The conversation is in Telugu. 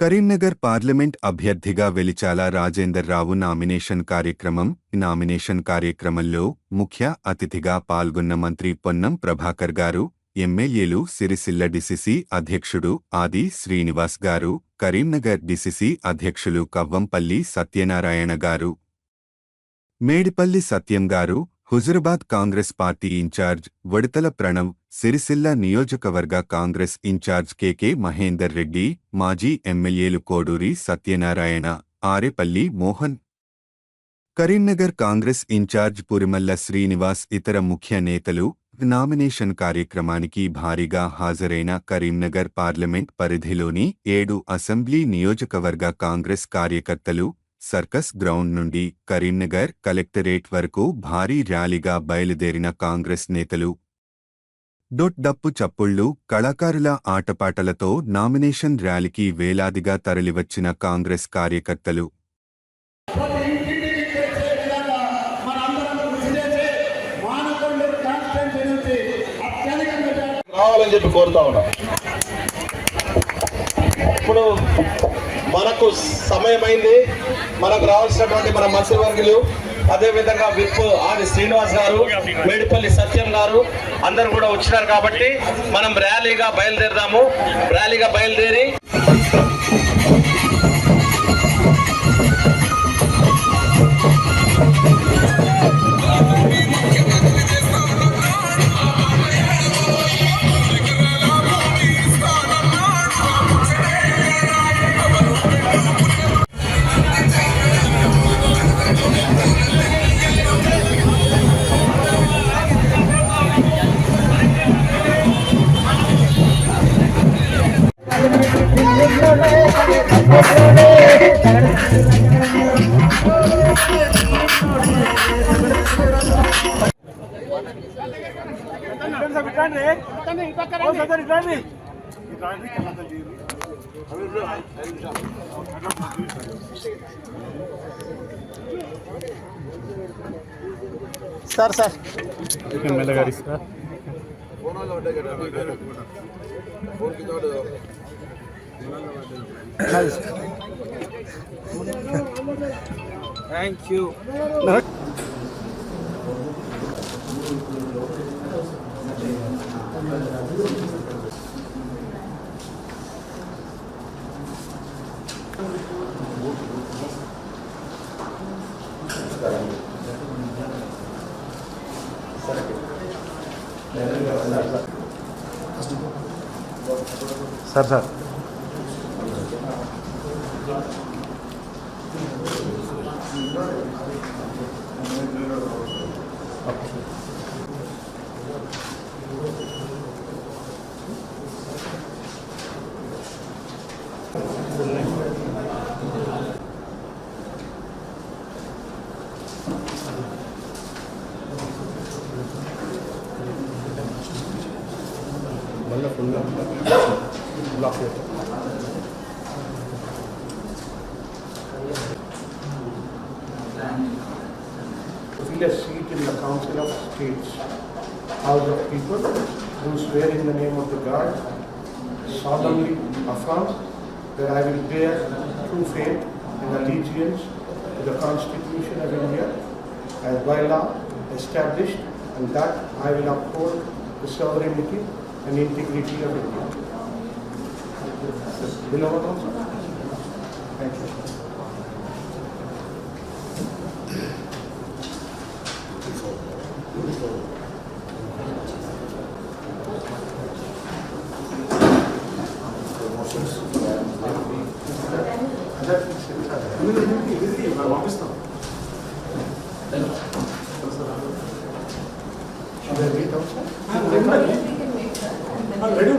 కరీంనగర్ పార్లమెంట్ అభ్యర్థిగా వెలిచాల రాజేందర్ రావు నామినేషన్ కార్యక్రమంలో ముఖ్య అతిథిగా పాల్గొన్న మంత్రి పొన్నం ప్రభాకర్ గారు, ఎమ్మెల్యేలు సిరిసిల్ల డిసిసి అధ్యక్షుడు ఆది శ్రీనివాస్ గారు, కరీంనగర్ డిసిసి అధ్యక్షులు కవ్వంపల్లి సత్యనారాయణ గారు, మేడిపల్లి సత్యం గారు, హుజురాబాద్ కాంగ్రెస్ పార్టీ ఇన్ఛార్జ్ వడతల ప్రణవ్, సిరిసిల్ల నియోజకవర్గ కాంగ్రెస్ ఇన్ఛార్జ్ కె మహేందర్ రెడ్డి, మాజీ ఎమ్మెల్యేలు కోడూరి సత్యనారాయణ, ఆరేపల్లి మోహన్, కరీంనగర్ కాంగ్రెస్ ఇన్ఛార్జ్ పురిమల్ల శ్రీనివాస్ ఇతర ముఖ్య నేతలు నామినేషన్ కార్యక్రమానికి భారీగా హాజరైన కరీంనగర్ పార్లమెంట్ పరిధిలోని 7 అసెంబ్లీ నియోజకవర్గ కాంగ్రెస్ కార్యకర్తలు సర్కస్ గ్రౌండ్ నుండి కరీంనగర్ కలెక్టరేట్ వరకు భారీ ర్యాలీగా బయలుదేరిన కాంగ్రెస్ నేతలు డప్పు చప్పుళ్లు, కళాకారుల ఆటపాటలతో నామినేషన్ ర్యాలీకి వేలాదిగా తరలివచ్చిన కాంగ్రెస్ కార్యకర్తలు రావాలని చెప్పి కోరుతా ఉన్నాం. ఇప్పుడు మనకు సమయమైంది. మనకు రావాల్సినటువంటి మన మంత్రివర్గులు, అదేవిధంగా విప్ ఆది శ్రీనివాస్ గారు, మేడిపల్లి సత్యం గారు అందరూ కూడా వచ్చినారు. కాబట్టి మనం ర్యాలీగా బయలుదేరదాము. ర్యాలీగా బయలుదేరి sir thank you. Sir fill a seat in the Council of States, House of People, who swear in the name of the God, solemnly affirm that I will bear true faith and allegiance to the Constitution of India as by law established, and that I will uphold the sovereignty and integrity of India. Beloved also. Thank you. Ready?